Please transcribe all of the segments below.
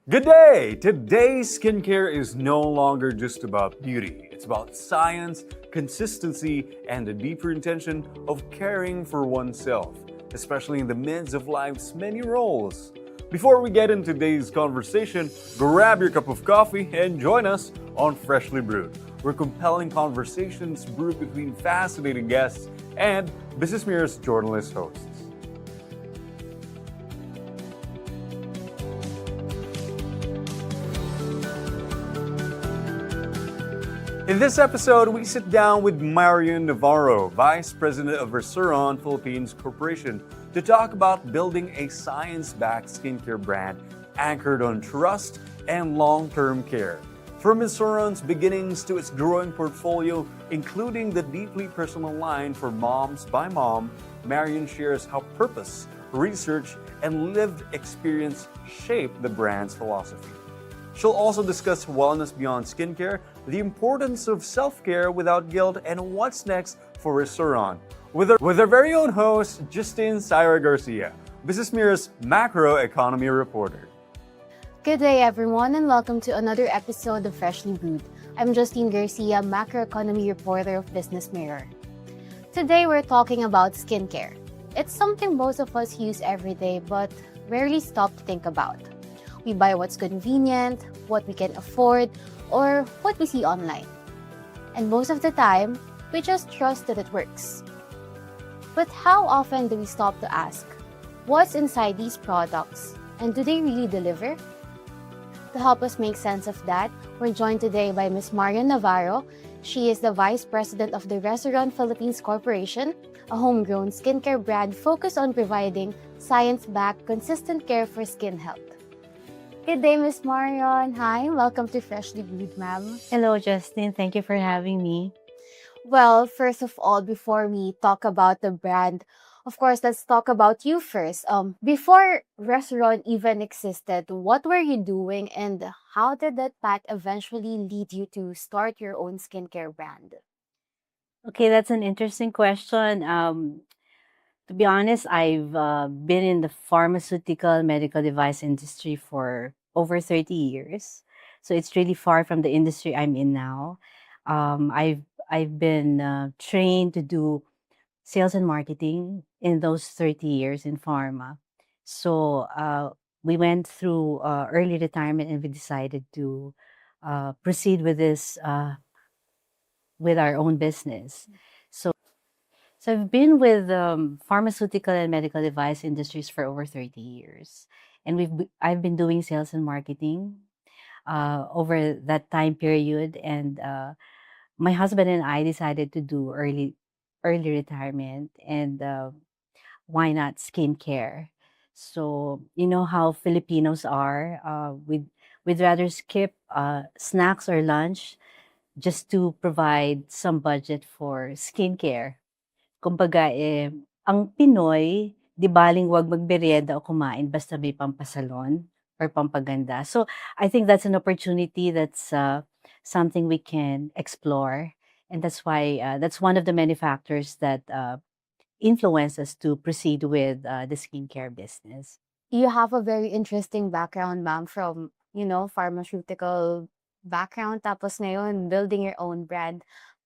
Good day! Today's skincare is no longer just about beauty. It's about science, consistency, and the deeper intention of caring for oneself, especially in the midst of life's many roles. Before we get into today's conversation, grab your cup of coffee and join us on Freshly Brewed, where compelling conversations brew between fascinating guests and Business Mirror's journalist hosts. In this episode, we sit down with Marion Navarro, Vice President of Resuron Philippines Corporation, to talk about building a science-backed skincare brand anchored on trust and long-term care. From Resuron's beginnings to its growing portfolio, including the deeply personal line for Moms by Mom, Marion shares how purpose, research, and lived experience shape the brand's philosophy. She'll also discuss wellness beyond skincare, the importance of self-care without guilt, and what's next for Resuron. With our very own host, Justine Syra Garcia, Business Mirror's macroeconomy reporter. Good day, everyone, and welcome to another episode of Freshly Brewed. I'm Justine Garcia, macroeconomy reporter of Business Mirror. Today, we're talking about skincare. It's something most of us use every day, but rarely stop to think about. We buy what's convenient, what we can afford, or what we see online. And most of the time, we just trust that it works. But how often do we stop to ask, what's inside these products, and do they really deliver? To help us make sense of that, we're joined today by Ms. Marion Navarro. She is the Vice President of the Resuron Philippines Corporation, a homegrown skincare brand focused on providing science-backed, consistent care for skin health. Good day, Ms. Marion. Hi, welcome to Freshly Brewed, ma'am. Hello, Justin. Thank you for having me. Well, first of all, before we talk about the brand, of course, let's talk about you first. Before Resuron even existed, what were you doing and how did that path eventually lead you to start your own skincare brand? Okay, that's an interesting question. To be honest, I've been in the pharmaceutical medical device industry for over 30 years. So it's really far from the industry I'm in now. I've been trained to do sales and marketing in those 30 years in pharma. So we went through early retirement and we decided to proceed with this with our own business. So I've been with pharmaceutical and medical device industries for over 30 years. And I've been doing sales and marketing over that time period. And my husband and I decided to do early retirement and why not skincare? So you know how Filipinos are. We'd rather skip snacks or lunch just to provide some budget for skincare. Kumbaga, ang Pinoy, 'di baling 'wag magmeryenda o kumain basta may pampasalon or pampaganda. So, I think that's an opportunity that's something we can explore, and that's why that's one of the many factors that influence us to proceed with the skincare business. You have a very interesting background, ma'am, from, pharmaceutical background, tapos ngayon, building your own brand.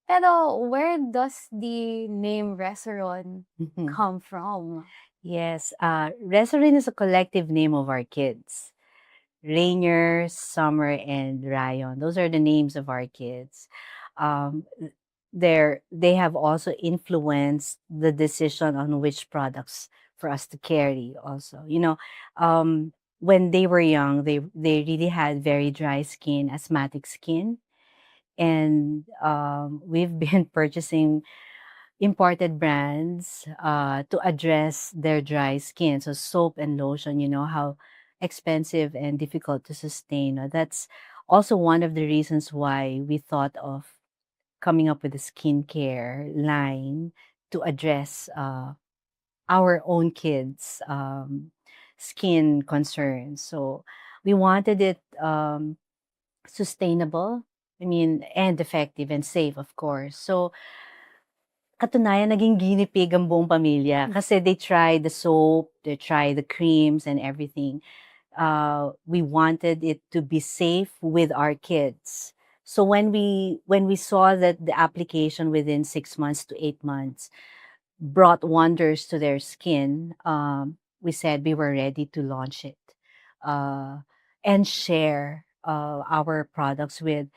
Pero where does the name Resuron Mhm. come from? Yes, Resurin is a collective name of our kids. Rainier, Summer, and Ryan. Those are the names of our kids. Um, they have also influenced the decision on which products for us to carry. Also, when they were young, they really had very dry skin, asthmatic skin, and we've been purchasing imported brands to address their dry skin. So soap and lotion, you know how expensive and difficult to sustain. That's also one of the reasons why we thought of coming up with a skincare line to address our own kids' skin concerns. So we wanted it sustainable, and effective and safe, of course. So katunayan naging guinea pig ang buong pamilya kasi they tried the soap, they tried the creams and everything. we wanted it to be safe with our kids. So when we saw that the application within 6 months to 8 months brought wonders to their skin, we said we were ready to launch it uh, and share our products with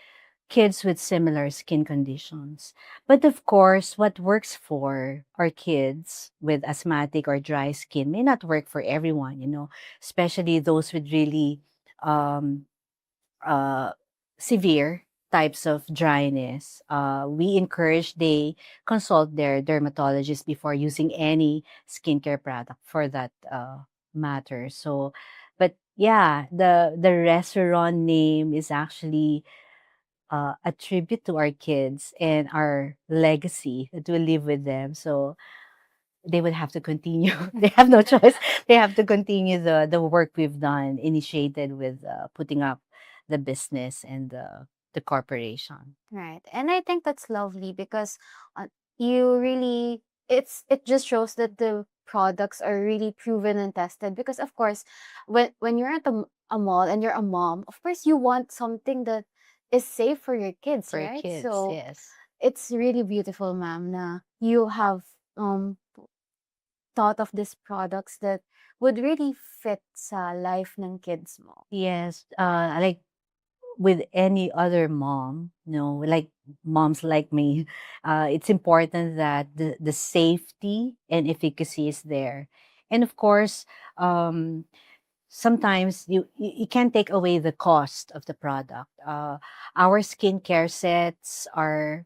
kids with similar skin conditions. But of course, what works for our kids with asthmatic or dry skin may not work for everyone, especially those with really um, uh, severe types of dryness. We encourage they consult their dermatologist before using any skincare product for that matter. So, but yeah, the Resuron name is actually a tribute to our kids and our legacy that will live with them. So they would have to continue. They have no choice. They have to continue the work we've done, initiated with putting up the business and the corporation. Right. And I think that's lovely because uh, you really it just shows that the products are really proven and tested because of course when you're at a mall and you're a mom, of course you want something that is safe for your kids, For right? kids, So yes. it's really beautiful, ma'am, na you have thought of these products that would really fit sa life ng kids mo. Yes, like with any other mom, like moms like me, it's important that the safety and efficacy is there. And of course, um, sometimes you can't take away the cost of the product. Our skincare sets are,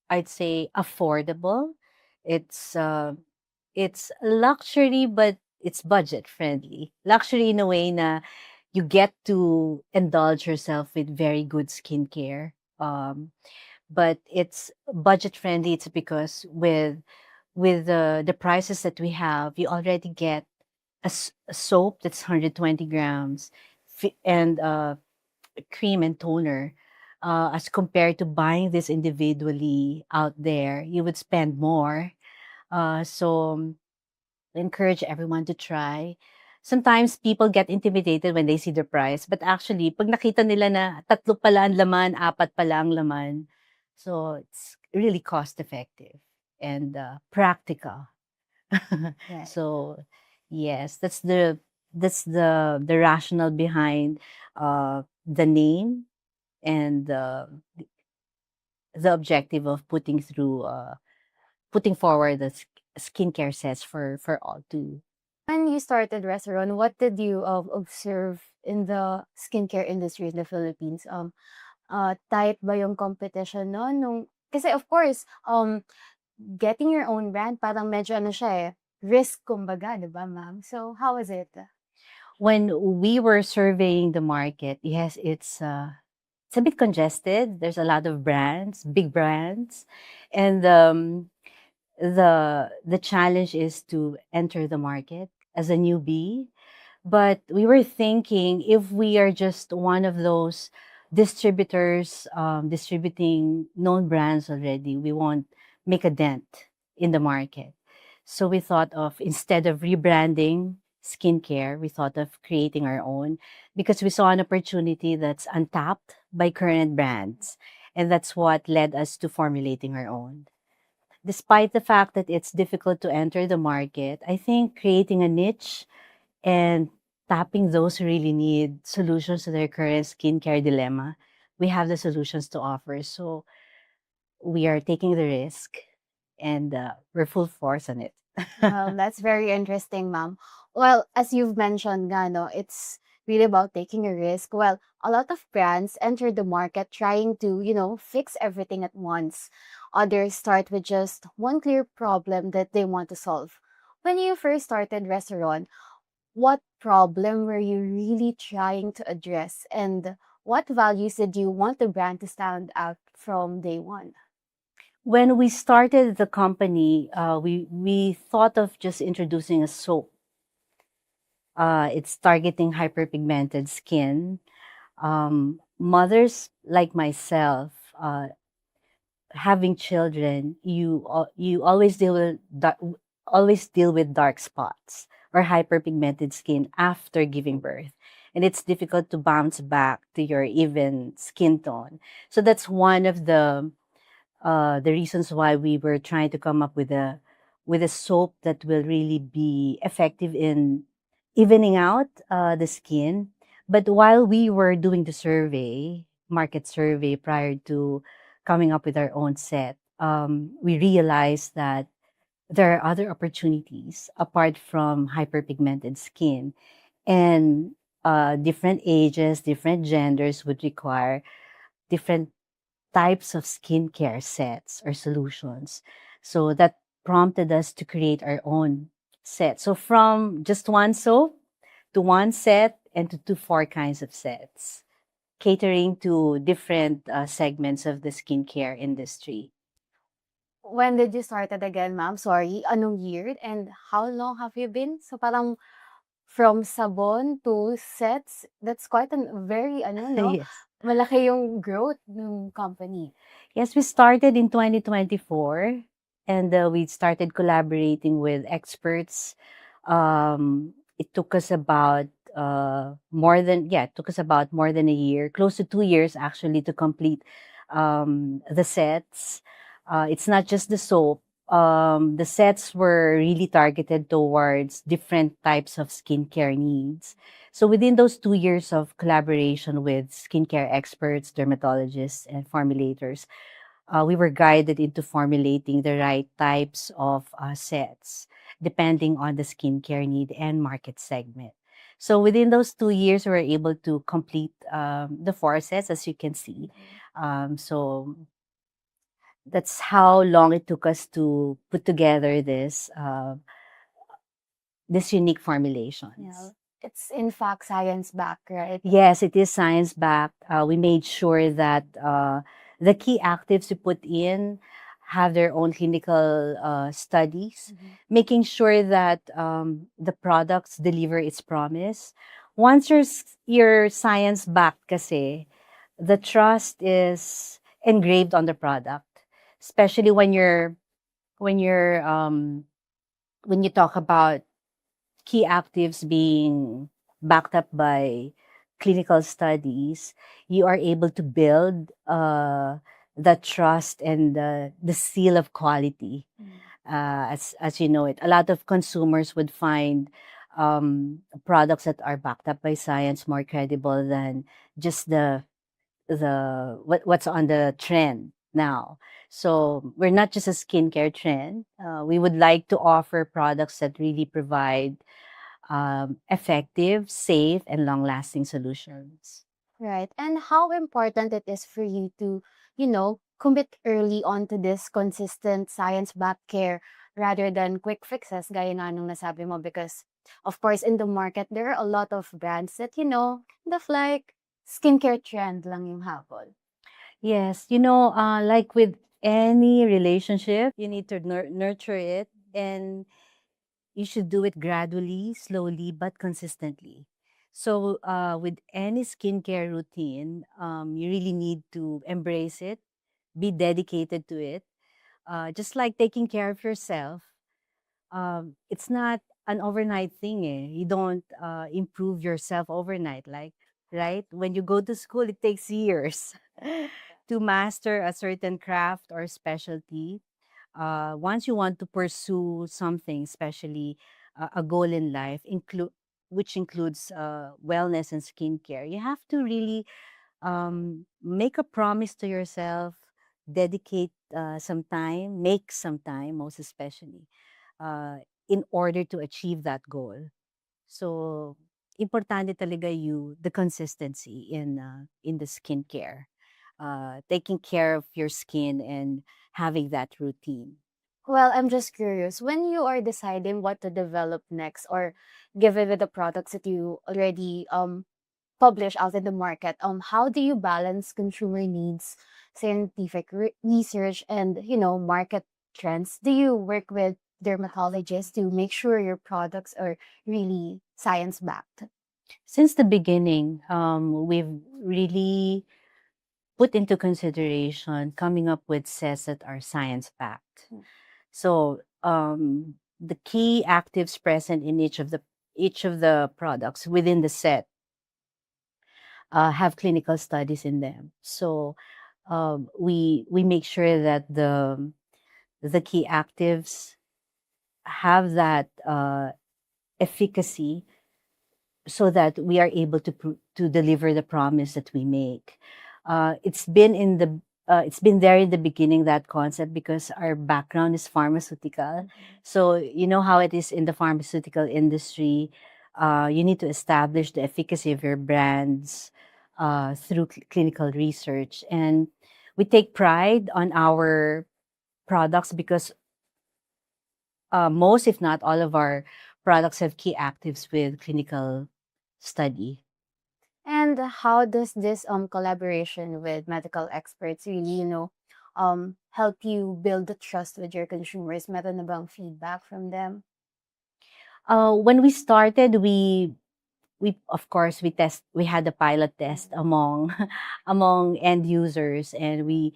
I'd say, affordable. It's it's luxury, but it's budget friendly. Luxury in a way na you get to indulge yourself with very good skincare. But it's budget friendly. It's because with the prices that we have, you already get a soap that's 120 grams and cream and toner. As compared to buying this individually out there, you would spend more. So I encourage everyone to try. Sometimes people get intimidated when they see the price, but actually, pag nakita nila na tatlo pala ang laman, apat pala ang laman, so it's really cost effective and practical. Right. So yes, that's the rationale behind the name and the objective of putting forward the skincare sets for all to. When you started Resuron, what did you observe in the skincare industry in the Philippines? Tight ba yung competition no? Kasi of course, getting your own brand, parang medyo ano siya eh, risk kumbaga, di ba ma'am? So, how is it? When we were surveying the market, yes, it's a bit congested. There's a lot of brands, big brands, and the challenge is to enter the market as a newbie. But we were thinking if we are just one of those distributors distributing known brands already, we won't make a dent in the market. So we thought of, instead of rebranding skincare, we thought of creating our own because we saw an opportunity that's untapped by current brands. And that's what led us to formulating our own. Despite the fact that it's difficult to enter the market, I think creating a niche and tapping those who really need solutions to their current skincare dilemma, we have the solutions to offer. So we are taking the risk and we're full force on it. Well, that's very interesting, ma'am. Well, as you've mentioned, nga, no, it's really about taking a risk. Well, a lot of brands enter the market trying to, fix everything at once. Others start with just one clear problem that they want to solve. When you first started Restaurant, what problem were you really trying to address? And what values did you want the brand to stand out from day one? When we started the company, we thought of just introducing a soap. It's targeting hyperpigmented skin. Mothers like myself, having children, you always deal with dark spots or hyperpigmented skin after giving birth. and it's difficult to bounce back to your even skin tone. So that's one of the reasons why we were trying to come up with a soap that will really be effective in evening out the skin. But while we were doing the market survey prior to coming up with our own set, we realized that there are other opportunities apart from hyperpigmented skin, and different ages, different genders would require different types of skincare sets or solutions. So that prompted us to create our own set. So from just one soap to one set and to four kinds of sets, catering to different segments of the skincare industry. When did you started again, ma'am? Sorry, anong year and how long have you been? So parang from sabon to sets, that's quite a very ano, no? Yes. Malaki yung growth ng company. Yes, we started in 2024, and we started collaborating with experts. It took us about it took us about more than a year, close to 2 years actually, to complete the sets. It's not just the soap. The sets were really targeted towards different types of skincare needs. So within those 2 years of collaboration with skincare experts, dermatologists, and formulators, we were guided into formulating the right types of sets depending on the skincare need and market segment. So within those 2 years, we were able to complete the four sets, as you can see. So that's how long it took us to put together this unique formulations. Yeah. It's in fact science back, right? Yes, it is science backed. We made sure that the key actives we put in have their own clinical studies, making sure that the products deliver its promise. Once you're science backed, kasi, the trust is engraved on the product, especially when you're when you talk about key actives being backed up by clinical studies. You are able to build the trust and the seal of quality, as you know it. A lot of consumers would find products that are backed up by science more credible than just what's on the trend now. So we're not just a skincare trend. We would like to offer products that really provide effective, safe, and long-lasting solutions. Right. And how important it is for you to, commit early on to this consistent science-backed care rather than quick fixes, gaya nga nung nasabi mo. Because, of course, in the market, there are a lot of brands that, kind of like skincare trend lang yung habol. Yes, like with any relationship, you need to nurture it, and you should do it gradually, slowly, but consistently. So, with any skincare routine, you really need to embrace it, be dedicated to it. Just like taking care of yourself, it's not an overnight thing. You don't improve yourself overnight. Like, right? When you go to school, it takes years to master a certain craft or specialty. Once you want to pursue something, especially a goal in life, which includes wellness and skincare, you have to really make a promise to yourself, dedicate some time, make some time, most especially, in order to achieve that goal. So, importante talaga the consistency in the skincare, taking care of your skin and having that routine. Well, I'm just curious, when you are deciding what to develop next or given with the products that you already publish out in the market, how do you balance consumer needs, scientific research, and market trends? Do you work with dermatologists to make sure your products are really science backed? Since the beginning, we've really put into consideration coming up with sets that are science backed. So, the key actives present in each of the products within the set have clinical studies in them. So we make sure that the key actives have that efficacy so that we are able to deliver the promise that we make. It's been there in the beginning, that concept, because our background is pharmaceutical. So you know how it is in the pharmaceutical industry. You need to establish the efficacy of your brands through clinical research, and we take pride on our products because most, if not all, of our products have key actives with clinical study. And how does this collaboration with medical experts really, help you build the trust with your consumers? Meron na bang feedback from them? When we started, we of course we had a pilot test among among end users, and we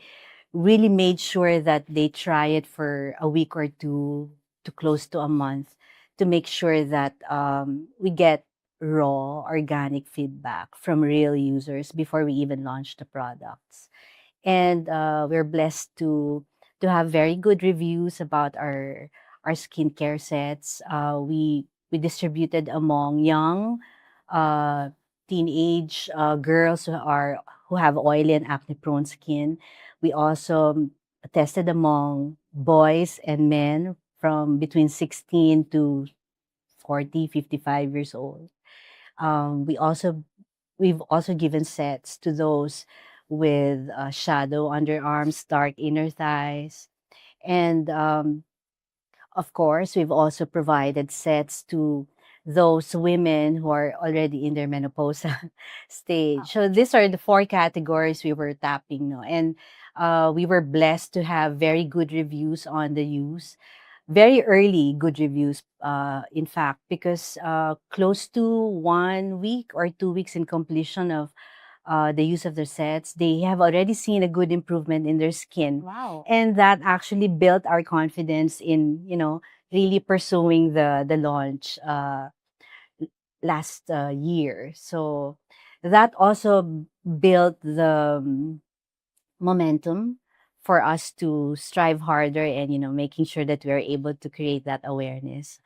really made sure that they try it for a week or two to close to a month to make sure that we get raw organic feedback from real users before we even launch the products. And we're blessed to have very good reviews about our skincare sets. We distributed among young uh, teenage girls who have oily and acne prone skin. We also tested among boys and men from between 16 to 40, 55 years old. Um, we also we've also given sets to those with shadow underarms, dark inner thighs, and of course, we've also provided sets to those women who are already in their menopausal stage. So these are the four categories we were tapping, no? And we were blessed to have very good reviews on the use, very early good reviews, in fact, because close to 1 week or 2 weeks in completion of the use of their sets, they have already seen a good improvement in their skin. Wow. And that actually built our confidence in, really pursuing the launch last year. So that also built the momentum for us to strive harder and, making sure that we are able to create that awareness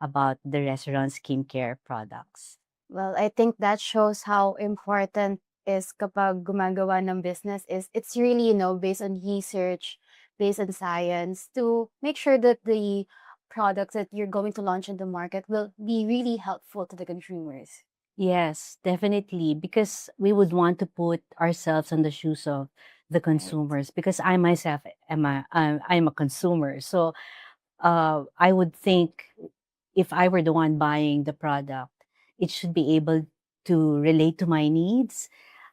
about the Resuron skincare products. Well, I think that shows how important is kapag gumagawa ng business is it's really, based on research, based on science to make sure that the products that you're going to launch in the market will be really helpful to the consumers. Yes, definitely. Because we would want to put ourselves on the shoes of the Right. consumers. Because I myself I'm a consumer, so I would think if I were the one buying the product, it should be able to relate to my needs.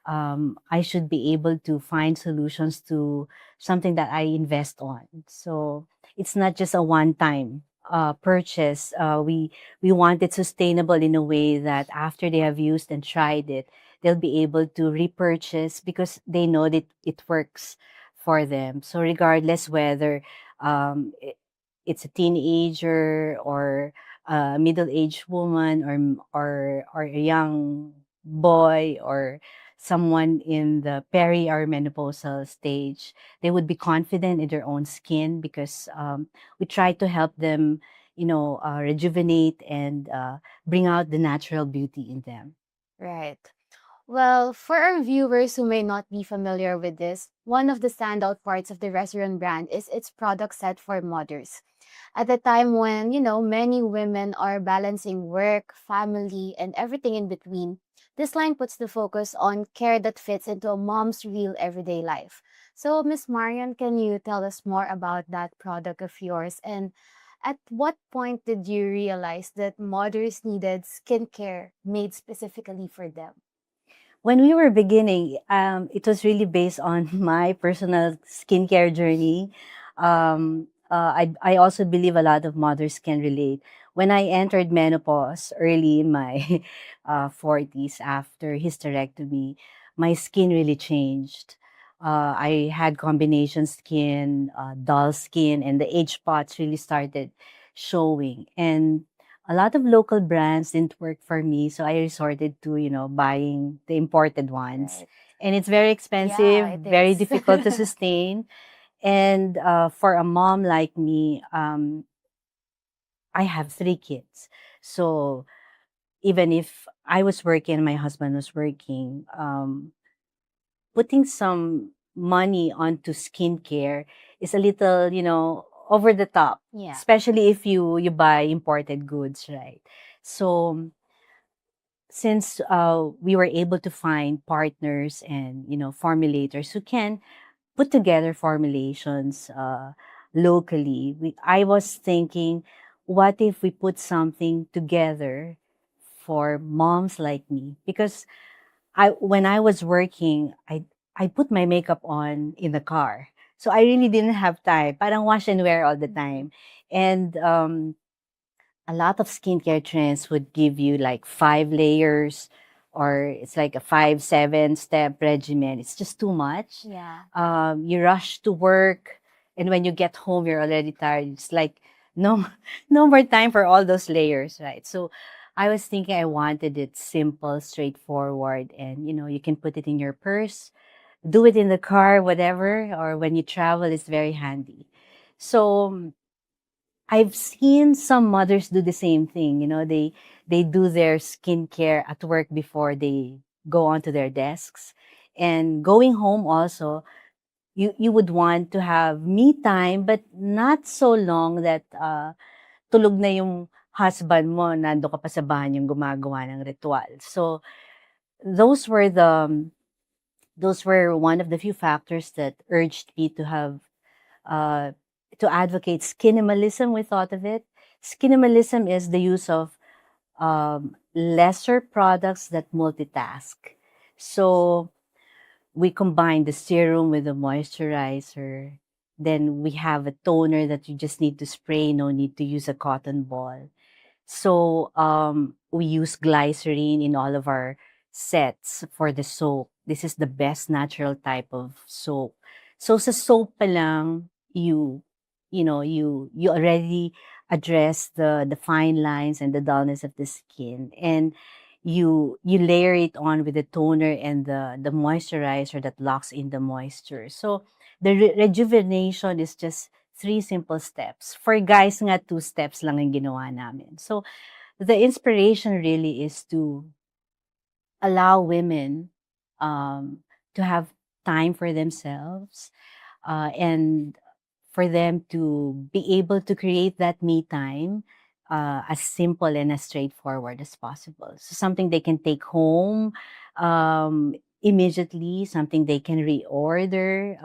I should be able to find solutions to something that I invest on. So it's not just a one-time purchase. We want it sustainable in a way that after they have used and tried it, they'll be able to repurchase because they know that it works for them. So regardless whether um, it's a teenager or a middle-aged woman or a young boy or someone in the peri or menopausal stage, they would be confident in their own skin because we try to help them, rejuvenate and bring out the natural beauty in them. Right. Well, for our viewers who may not be familiar with this, one of the standout parts of the Resuron brand is its product set for mothers. At a time when, many women are balancing work, family, and everything in between, this line puts the focus on care that fits into a mom's real everyday life. So, Miss Marion, can you tell us more about that product of yours? And at what point did you realize that mothers needed skincare made specifically for them? When we were beginning, it was really based on my personal skincare journey. I also believe a lot of mothers can relate. When I entered menopause early in my 40s after hysterectomy, my skin really changed. I had combination skin, dull skin, and the age spots really started showing. And a lot of local brands didn't work for me, so I resorted to, buying the imported ones. Right. And it's very Yeah, expensive, it very is. difficult to sustain. And for a mom like me, I have 3 kids. So even if I was working and my husband was working, putting some money onto skincare is a little, over the top, Yeah. especially if you buy imported goods, right? So since we were able to find partners and formulators who can put together formulations locally, I was thinking, what if we put something together for moms like me? Because when I was working, I put my makeup on in the car. So I really didn't have time. Parang wash and wear all the time. And a lot of skincare trends would give you like 5 layers, or it's like a 5, 7 step regimen. It's just too much. Yeah. You rush to work, and when you get home, you're already tired. It's like no, no more time for all those layers, right? So I was thinking I wanted it simple, straightforward, and you can put it in your purse, do it in the car, whatever, or when you travel, it's very handy. So I've seen some mothers do the same thing. They do their skincare at work before they go onto their desks. And going home also, you would want to have me time, but not so long that tulog na yung husband mo, nando ka pa sa bahay yung gumagawa ng ritual. So those were one of the few factors that urged me to have uh, to advocate skinimalism. We thought of it. Skinimalism is the use of lesser products that multitask. So we combine the serum with the moisturizer. Then we have a toner that you just need to spray, no need to use a cotton ball. So we use glycerine in all of our sets for the soap. This is the best natural type of soap. So sa soap pa lang, you already address the fine lines and the dullness of the skin, and you layer it on with the toner and the moisturizer that locks in the moisture. So the rejuvenation is just 3 simple steps. For guys nga, 2 steps lang ang ginawa namin. So the inspiration really is to allow women to have time for themselves, and for them to be able to create that me time as simple and as straightforward as possible. So something they can take home immediately, something they can reorder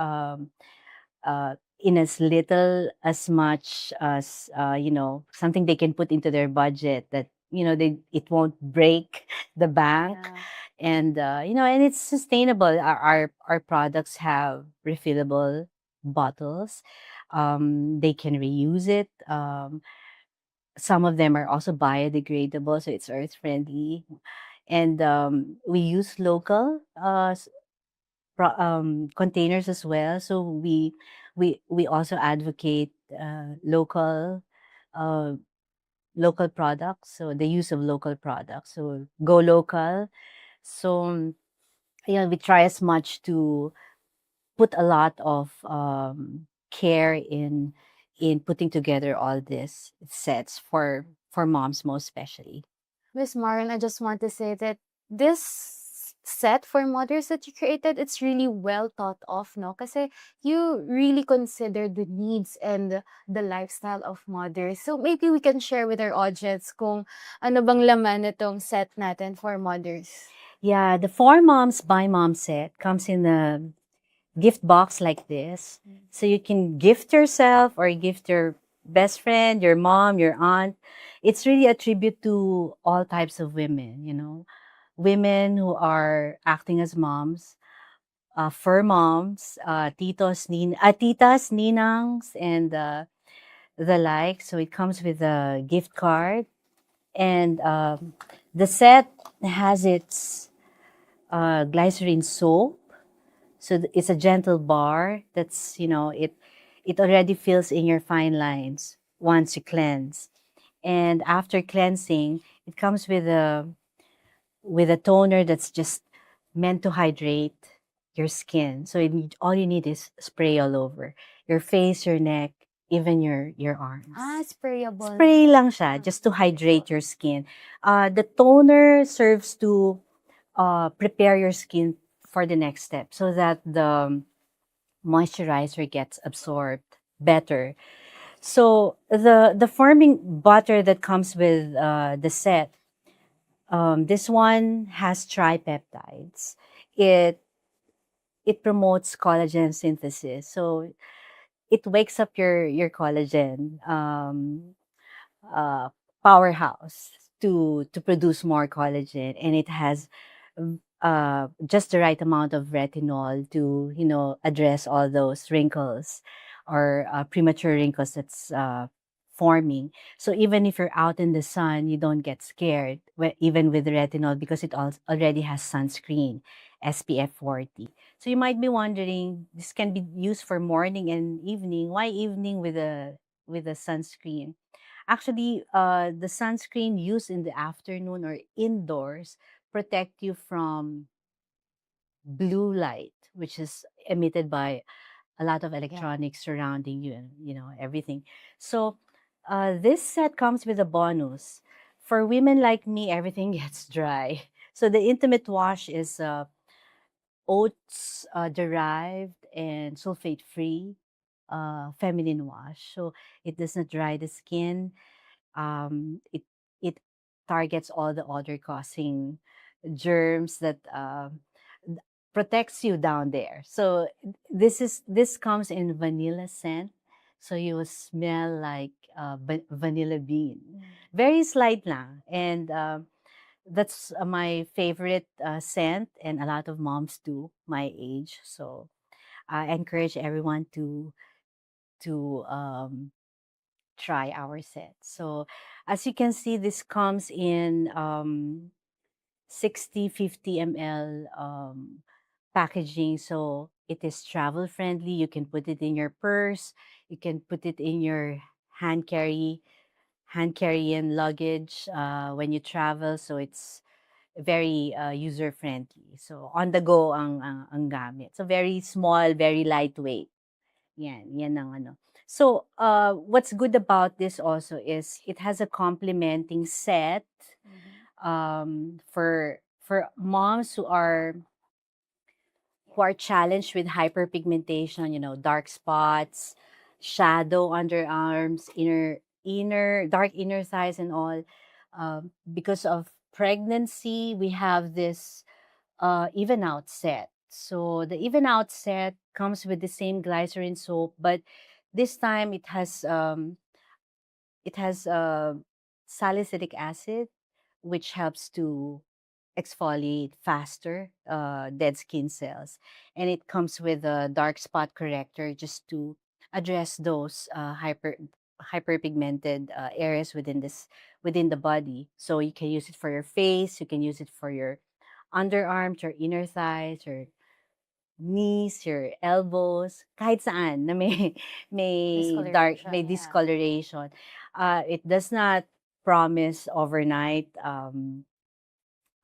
in as little as much as something they can put into their budget that it won't break the bank. Yeah. And and it's sustainable. Our products have refillable bottles. They can reuse it. Some of them are also biodegradable, so it's earth friendly. And we use local containers as well. So we also advocate uh, local products. So the use of local products. So go local. So we try as much to put a lot of care in putting together all these sets for moms, most especially. Miss Marion, I just want to say that this set for mothers that you created, it's really well thought of, no? Kasi you really consider the needs and the lifestyle of mothers. So maybe we can share with our audience kung ano bang laman nitong set natin for mothers. Yeah, the 4 moms by mom set comes in a gift box like this. So you can gift yourself or gift your best friend, your mom, your aunt. It's really a tribute to all types of women, women who are acting as moms, fur moms, titas, ninangs, and the like. So it comes with a gift card, and the set has its glycerin soap. So it's a gentle bar that's it already fills in your fine lines once you cleanse. And after cleansing, it comes with a toner that's just meant to hydrate your skin. So all you need is spray all over your face, your neck, even your arms. Sprayable. Spray lang siya just to hydrate your skin. The toner serves to prepare your skin for the next step so that the moisturizer gets absorbed better. So the forming butter that comes with the set, this one has tripeptides. It it promotes collagen synthesis. So it wakes up your collagen uh, powerhouse to produce more collagen, and it has just the right amount of retinol to address all those wrinkles or premature wrinkles that's forming. So even if you're out in the sun, you don't get scared even with retinol because it already has sunscreen SPF 40. So you might be wondering, this can be used for morning and evening. Why evening with a sunscreen? Actually, the sunscreen used in the afternoon or indoors protect you from blue light, which is emitted by a lot of electronics surrounding you and everything. So this set comes with a bonus. For women like me, everything gets dry. So the intimate wash is oats derived and sulfate free feminine wash. So it does not dry the skin. It targets all the odor causing germs that protects you down there. So this comes in vanilla scent, so you will smell like vanilla bean. Very slight lang, and that's my favorite scent, and a lot of moms do my age. So I encourage everyone to try our set. So as you can see, this comes in 60, 50 ml packaging. So it is travel friendly. You can put it in your purse. You can put it in your hand carry and luggage when you travel. So it's very user friendly. So on the go ang gamit. So very small, very lightweight. Yan ang ano. So, what's good about this also is it has a complementing set for moms who are challenged with hyperpigmentation, dark spots, shadow underarms, inner dark inner thighs and all. Because of pregnancy, we have this even out set. So the even out set comes with the same glycerin soap, but this time it has salicylic acid, which helps to exfoliate faster dead skin cells, and it comes with a dark spot corrector just to address those hyperpigmented areas within the body. So you can use it for your face, you can use it for your underarms, your inner thighs, your knees, your elbows, kahit saan na may may discoloration. It does not promise overnight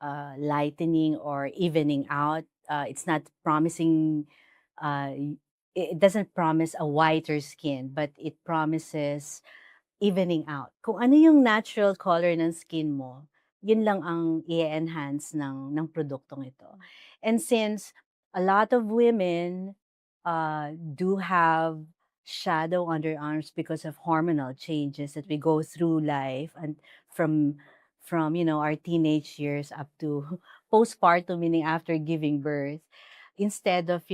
lightening or evening out. It's not promising. It doesn't promise a whiter skin, but it promises evening out. Kung ano yung natural color ng skin mo, yun lang ang i-enhance ng produktong ito. And since a lot of women do have shadow underarms because of hormonal changes that we go through life and from our teenage years up to postpartum, meaning after giving birth, instead of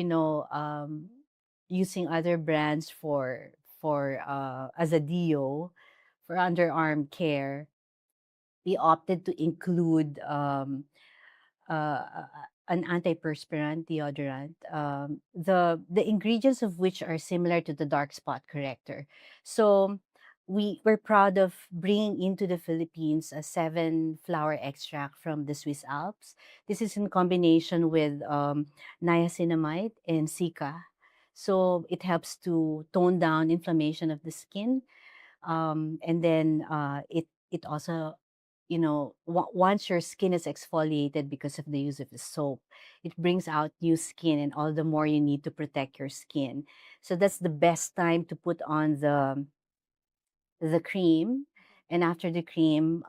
using other brands for as a deo for underarm care, we opted to include an antiperspirant deodorant, the ingredients of which are similar to the dark spot corrector. So we're proud of bringing into the Philippines a 7-flower extract from the Swiss Alps. This is in combination with niacinamide and cica. So it helps to tone down inflammation of the skin, and then it also, once your skin is exfoliated because of the use of the soap, it brings out new skin, and all the more you need to protect your skin. So that's the best time to put on the cream. And after the cream,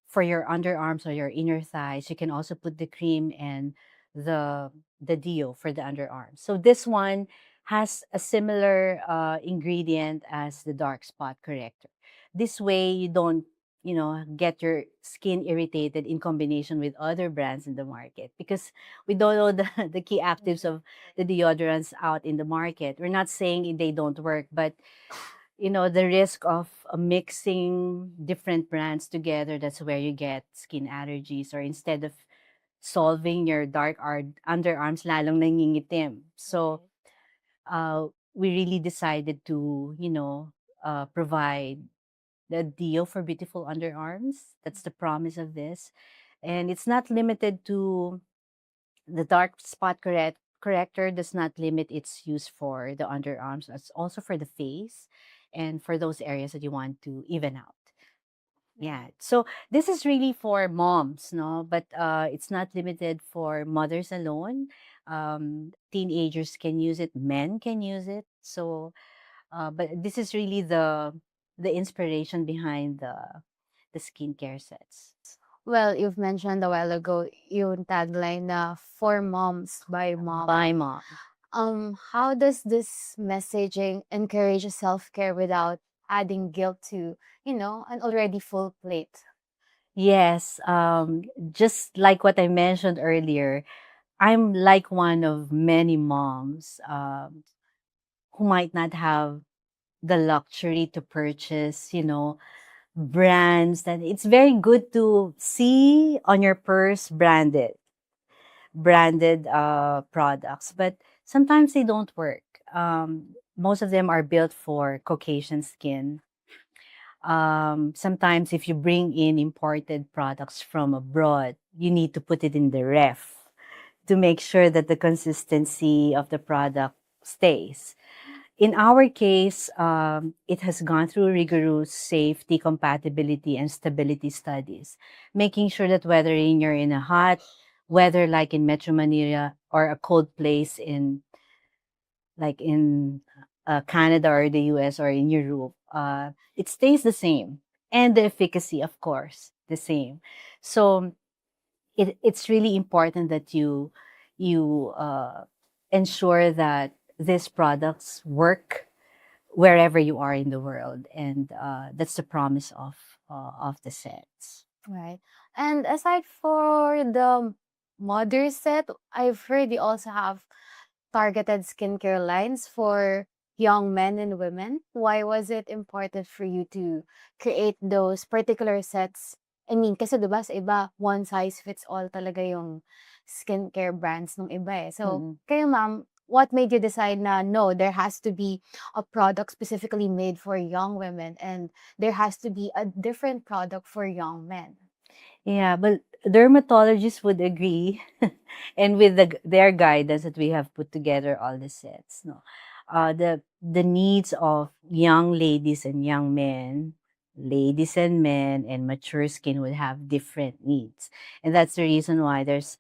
for your underarms or your inner thighs, you can also put the cream and the the deo for the underarms. So this one has a similar ingredient as the dark spot corrector. This way you don't, get your skin irritated in combination with other brands in the market, because we don't know the, the key actives of the deodorants out in the market. We're not saying they don't work, but the risk of mixing different brands together, that's where you get skin allergies, or instead of solving your underarms, lalong nangingitim. So we really decided to, provide the deal for beautiful underarms. That's the promise of this. And it's not limited to the dark spot corrector, does not limit its use for the underarms. It's also for the face and for those areas that you want to even out. Yeah. So this is really for moms, no? But it's not limited for mothers alone. Teenagers can use it, men can use it. So but this is really the inspiration behind the skincare sets. Well, you've mentioned a while ago yung tagline na for moms by mom. By mom. How does this messaging encourage self-care without adding guilt to, an already full plate? Yes, just like what I mentioned earlier, I'm like one of many moms who might not have the luxury to purchase, brands that it's very good to see on your purse branded products, but sometimes they don't work. Most of them are built for Caucasian skin. Sometimes if you bring in imported products from abroad, you need to put it in the ref to make sure that the consistency of the product stays. In our case, it has gone through rigorous safety, compatibility, and stability studies, making sure that whether you're in a hot weather like in Metro Manila or a cold place in Canada or the US or in Europe, it stays the same. And the efficacy, of course, the same. So it's really important that you ensure that these products work wherever you are in the world, and that's the promise of the sets. Right. And aside for the mother set, I've heard you also have targeted skincare lines for young men and women. Why was it important for you to create those particular sets? I mean, kasi diba sa iba, one size fits all talaga yung skincare brands ng iba eh. So, Mm-mm. kayo ma'am, what made you decide na no, there has to be a product specifically made for young women and there has to be a different product for young men? Yeah, but dermatologists would agree, and with their guidance that we have put together all the sets. No, the needs of young ladies and young men, ladies and men, and mature skin would have different needs, and that's the reason why there's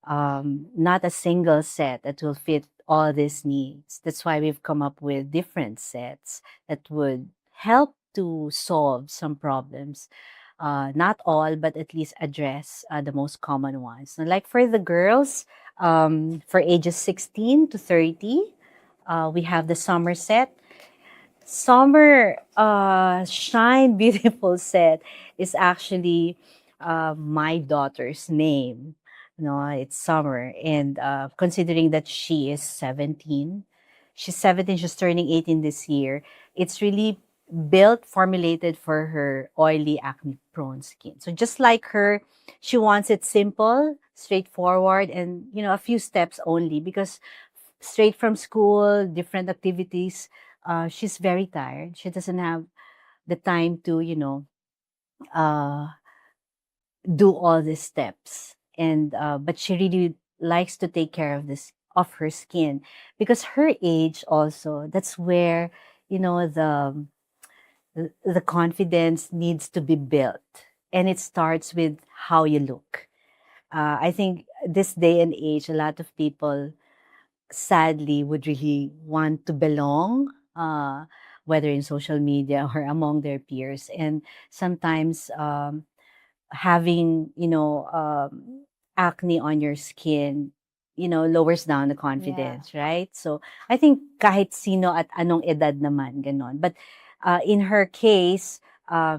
not a single set that will fit all these needs. That's why we've come up with different sets that would help to solve some problems. Not all, but at least address the most common ones. So like for the girls, for ages 16 to 30, we have the summer set. Summer Shine Beautiful set is actually my daughter's name. No, it's Summer. And considering that she is 17, she's turning 18 this year. It's really built, formulated for her oily, acne prone skin. So just like her, she wants it simple, straightforward, and a few steps only, because straight from school, different activities, she's very tired. She doesn't have the time to, uh, do all these steps. And but she really likes to take care of her skin, because her age also, that's where, the the confidence needs to be built, and it starts with how you look. I think this day and age, a lot of people sadly would really want to belong, whether in social media or among their peers. And sometimes having, acne on your skin, lowers down the Yeah. confidence, right? So I think kahit sino at anong edad naman, ganon. But in her case,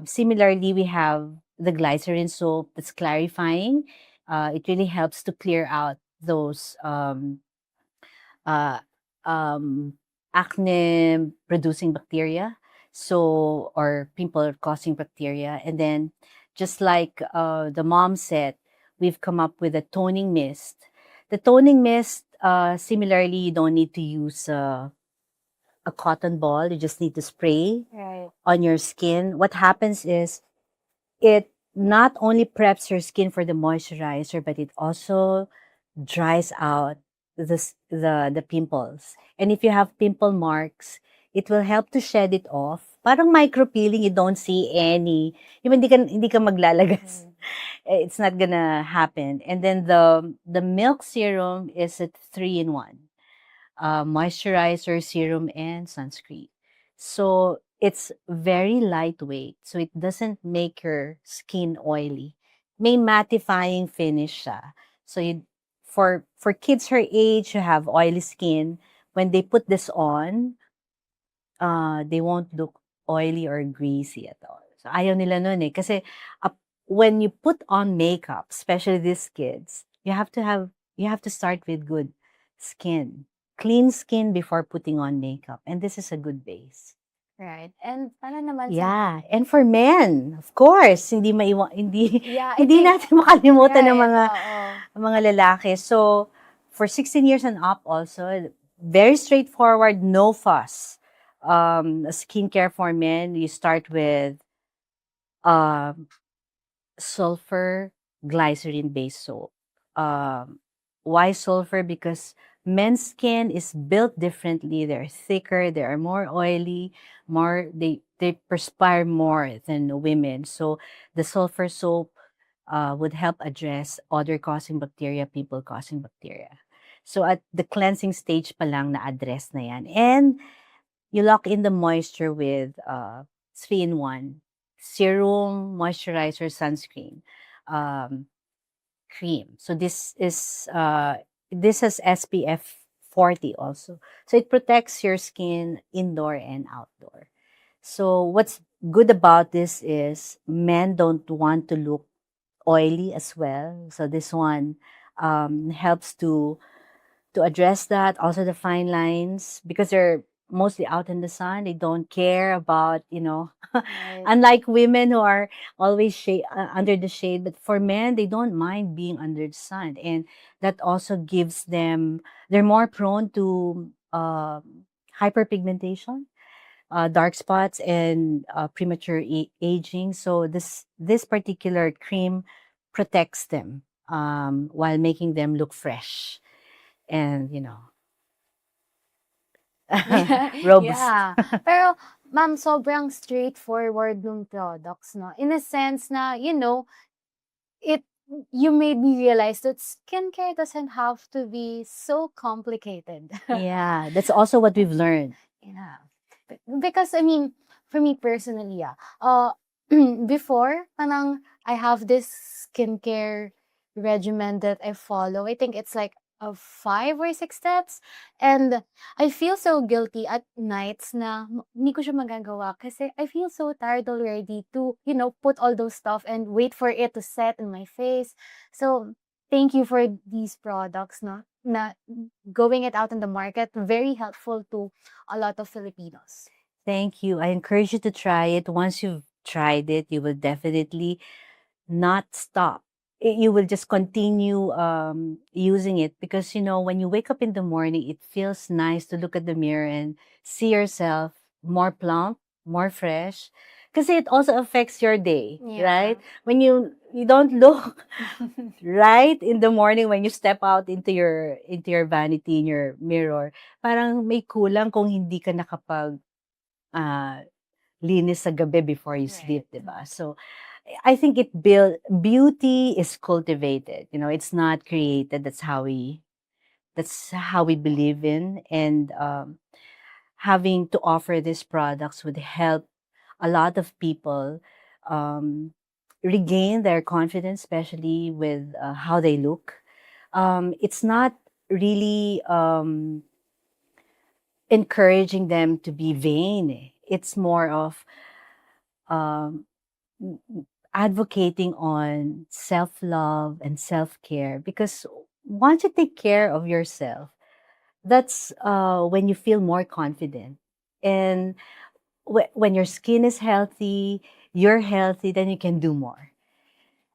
similarly, we have the glycerin soap that's clarifying. It really helps to clear out those uh, um, acne producing bacteria, so or pimple causing bacteria. And then just like the mom said, we've come up with a toning mist. The toning mist, similarly, you don't need to use a cotton ball. You just need to spray Right. on your skin. What happens is it not only preps your skin for the moisturizer, but it also dries out the pimples. And if you have pimple marks, it will help to shed it off. Parang micro peeling, you don't see any. Yung hindi ka maglalagas. Mm. It's not gonna happen. And then the milk serum is a 3-in-1. Moisturizer, serum, and sunscreen. So it's very lightweight. So it doesn't make your skin oily. May mattifying finish siya. So for kids her age who have oily skin, when they put this on, they won't look oily or greasy at all. So ayaw nila nun eh. Kasi when you put on makeup, especially these kids, you have to start with good skin. Clean skin before putting on makeup. And this is a good base. Right. And para naman sa Yeah. And for men, of course, Yeah, I hindi think natin makalimutan ng right. mga Oo. mga lalaki. So, for 16 years and up also, very straightforward, no fuss. Skincare for men, you start with um, sulfur glycerin-based soap. Why sulfur? Because men's skin is built differently. They're thicker, they are more oily, they perspire more than women. So the sulfur soap would help address odor-causing bacteria, pimple-causing bacteria. So at the cleansing stage pa lang na-address na yan. And you lock in the moisture with 3-in-1. Serum, moisturizer, sunscreen, um, cream. So this has SPF 40 also. So it protects your skin indoor and outdoor. So what's good about this is men don't want to look oily as well. So this one helps to address that. Also the fine lines, because they're mostly out in the sun. They don't care about, Right. unlike women who are always under the shade. But for men, they don't mind being under the sun. And that also gives them, they're more prone to hyperpigmentation, dark spots, and premature aging. So this particular cream protects them while making them look fresh and robust. Yeah. Pero, ma'am, sobrang straightforward yung products, no? In a sense na, it you made me realize that skincare doesn't have to be so complicated. Yeah, that's also what we've learned. Yeah. Because I mean, for me personally, before, parang I have this skincare regimen that I follow. I think it's like 5 or 6 steps. And I feel so guilty at nights na hindi ko siya magagawa kasi I feel so tired already to, put all those stuff and wait for it to set in my face. So, thank you for these products, no? Na going it out in the market, very helpful to a lot of Filipinos. Thank you. I encourage you to try it. Once you've tried it, you will definitely not stop. You will just continue using it because, when you wake up in the morning, it feels nice to look at the mirror and see yourself more plump, more fresh. Because it also affects your day, right? When you don't look right in the morning when you step out into your vanity in your mirror, parang may kulang kung hindi ka nakapag uh, linis sa gabi before you Right. sleep, diba? So I think beauty is cultivated. It's not created. That's how we believe in, and having to offer these products would help a lot of people um, regain their confidence, especially with how they look. It's not really encouraging them to be vain. It's more of um, advocating on self love and self care, because once you take care of yourself, that's when you feel more confident. And when your skin is healthy, you're healthy, then you can do more.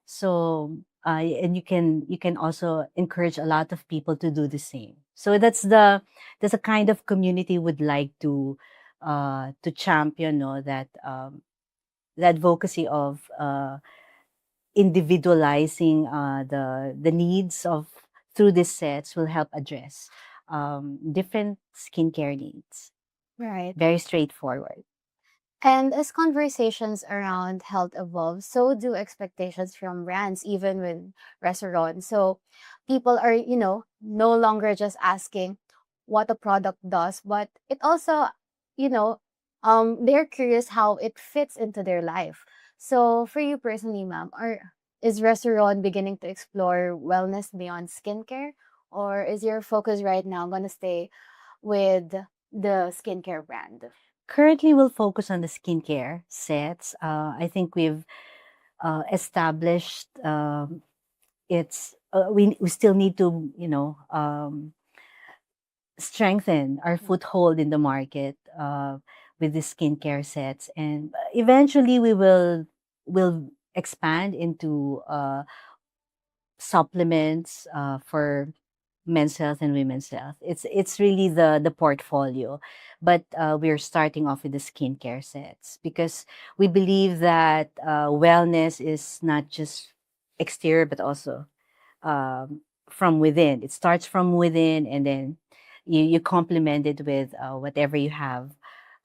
So and you can also encourage a lot of people to do the same. So that's a kind of community would like to champion, that the advocacy of individualizing the needs of through these sets will help address different skincare needs. Right. Very straightforward. And as conversations around health evolve, so do expectations from brands, even with restaurants. So people are, no longer just asking what a product does, but it also, you know, they're curious how it fits into their life. So for you personally, ma'am, is restaurant beginning to explore wellness beyond skincare? Or is your focus right now gonna stay with the skincare brand? Currently, we'll focus on the skincare sets. I think we've established we still need to strengthen our foothold in the market with the skincare sets, and eventually we will expand into supplements for men's health and women's health. It's really the portfolio, but we're starting off with the skincare sets because we believe that wellness is not just exterior but also from within. It starts from within, and then you complement it with whatever you have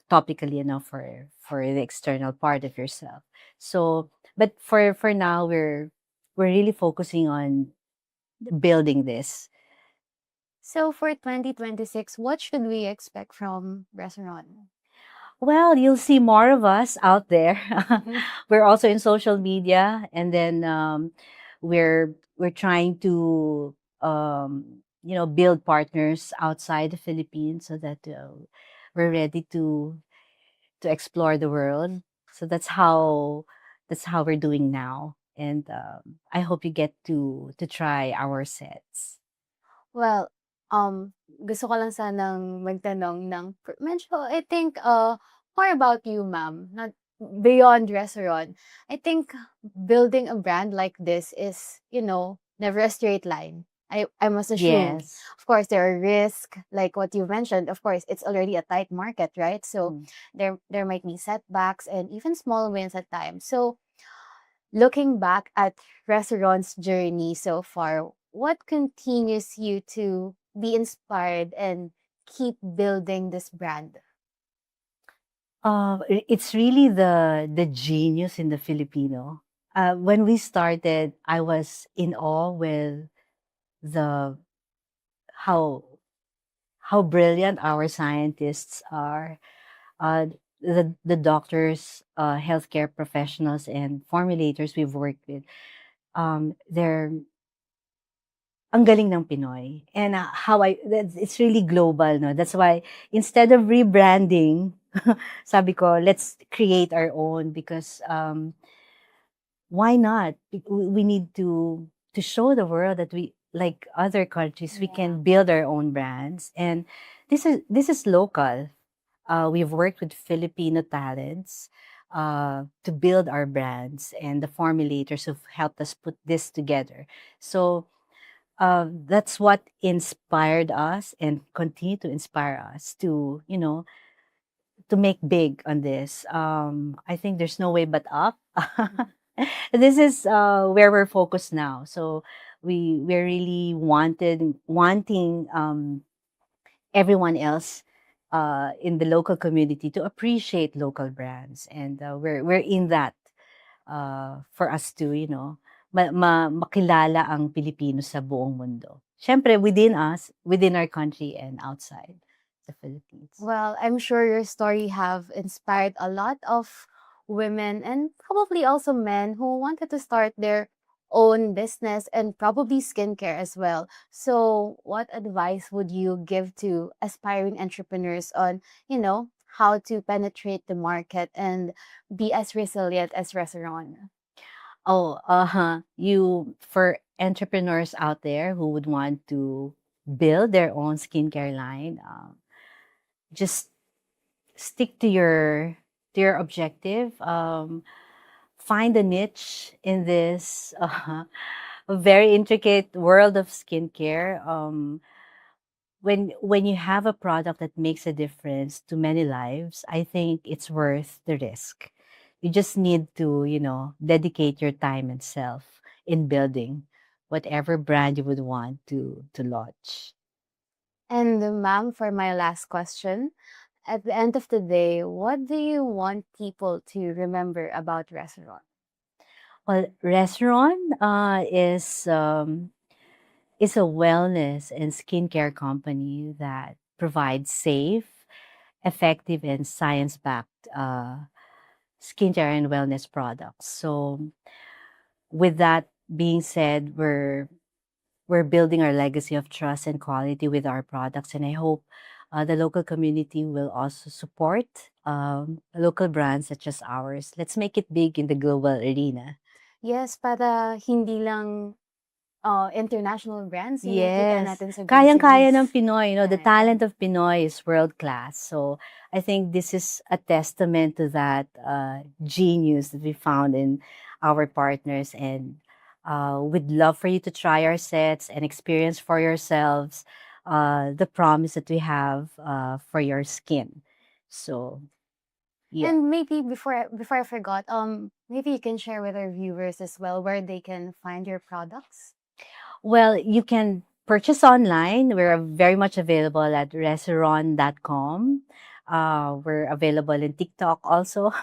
topically enough for the external part of yourself. So, but for now, we're really focusing on building this. So for 2026, what should we expect from Resuron? Well, you'll see more of us out there. We're also in social media, and then we're trying to build partners outside the Philippines so that we're ready to explore the world. So that's how we're doing now, and I hope you get to try our sets. Well, gusto ko lang sanang magtanong medyo, I think, more about you, ma'am, not beyond restaurant. I think building a brand like this is, never a straight line. I must assume. Yes. Of course, there are risks, like what you mentioned. Of course, it's already a tight market, right? So Mm. there might be setbacks and even small wins at times. So looking back at restaurant's journey so far, what continues you to be inspired and keep building this brand? It's really the genius in the Filipino. When we started, I was in awe with the how how brilliant our scientists are. The doctors, healthcare professionals, and formulators we've worked with. They're ang galing ng Pinoy. And it's really global, no? That's why instead of rebranding, sabi ko, let's create our own because why not? We need to show the world that we, like other countries, we Yeah. can build our own brands. And this is local. We've worked with Filipino talents to build our brands, and the formulators who've helped us put this together. So that's what inspired us and continue to inspire us to make big on this. I think there's no way but up. This is where we're focused now. So we're really wanting everyone else in the local community to appreciate local brands, and we're in that for us to, makilala ang Pilipino sa buong mundo. Siyempre, within us, within our country, and outside the Philippines. Well, I'm sure your story have inspired a lot of women and probably also men who wanted to start their own business and probably skincare as well. So, what advice would you give to aspiring entrepreneurs on, how to penetrate the market and be as resilient as Resuron? Oh, for entrepreneurs out there who would want to build their own skincare line, just stick to your objective. Find a niche in this very intricate world of skincare. When you have a product that makes a difference to many lives, I think it's worth the risk. You just need to, dedicate your time and self in building whatever brand you would want to launch. And ma'am, for my last question, at the end of the day, what do you want people to remember about Resuron? Well, Resuron is a wellness and skincare company that provides safe, effective, and science-backed skincare and wellness products. So, with that being said, we're building our legacy of trust and quality with our products, and I hope the local community will also support local brands such as ours. Let's make it big in the global arena. Yes, para hindi lang international brands yung nakikita Yes. natin sa Kayang-kaya ng groceries. Pinoy. The Kaya. talent of Pinoy is world-class. So, I think this is a testament to that genius that we found in our partners. And we'd love for you to try our sets and experience for yourselves the promise that we have for your skin. So, yeah. And maybe before I forgot, maybe you can share with our viewers as well where they can find your products. Well, you can purchase online. We're very much available at Resuron.com. We're available in TikTok also.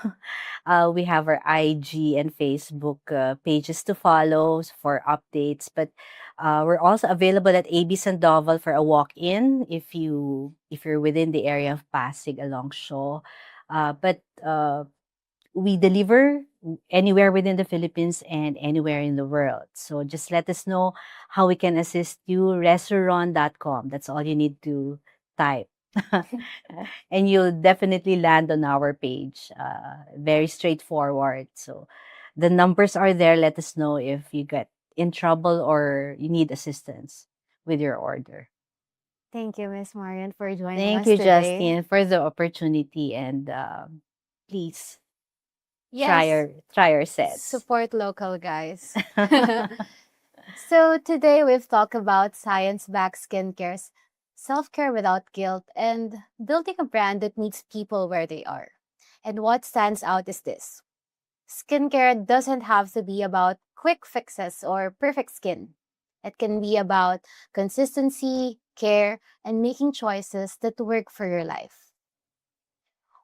We have our IG and Facebook pages to follow for updates. But we're also available at AB Sandoval for a walk-in if you're within the area of Pasig along Shaw. But we deliver anywhere within the Philippines and anywhere in the world. So just let us know how we can assist you. Resuron.com. That's all you need to type. And you'll definitely land on our page. Very straightforward. So the numbers are there. Let us know if you get in trouble or you need assistance with your order. Thank you, Miss Marion, for joining Thank us you, today. Justine, for the opportunity. And please Yes, try our sets. support local, guys. So today we've talked about science-backed skincare, self-care without guilt, and building a brand that meets people where they are. And what stands out is this: skincare doesn't have to be about quick fixes or perfect skin. It can be about consistency, care, and making choices that work for your life.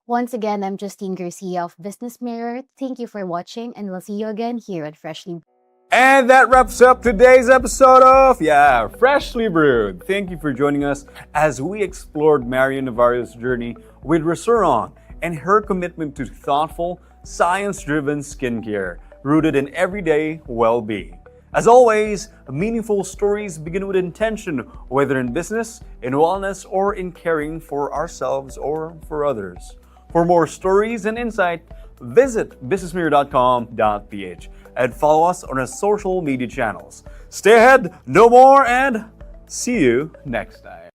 Once again, I'm Justine Garcia of Business Mirror. Thank you for watching, and we'll see you again here at Freshly Brewed. And that wraps up today's episode of Freshly Brewed. Thank you for joining us as we explored Marion Navarro's journey with Resuron and her commitment to thoughtful, science-driven skincare rooted in everyday well-being. As always, meaningful stories begin with intention, whether in business, in wellness, or in caring for ourselves or for others. For more stories and insight, visit businessmirror.com.ph and follow us on our social media channels. Stay ahead, know more, and see you next time.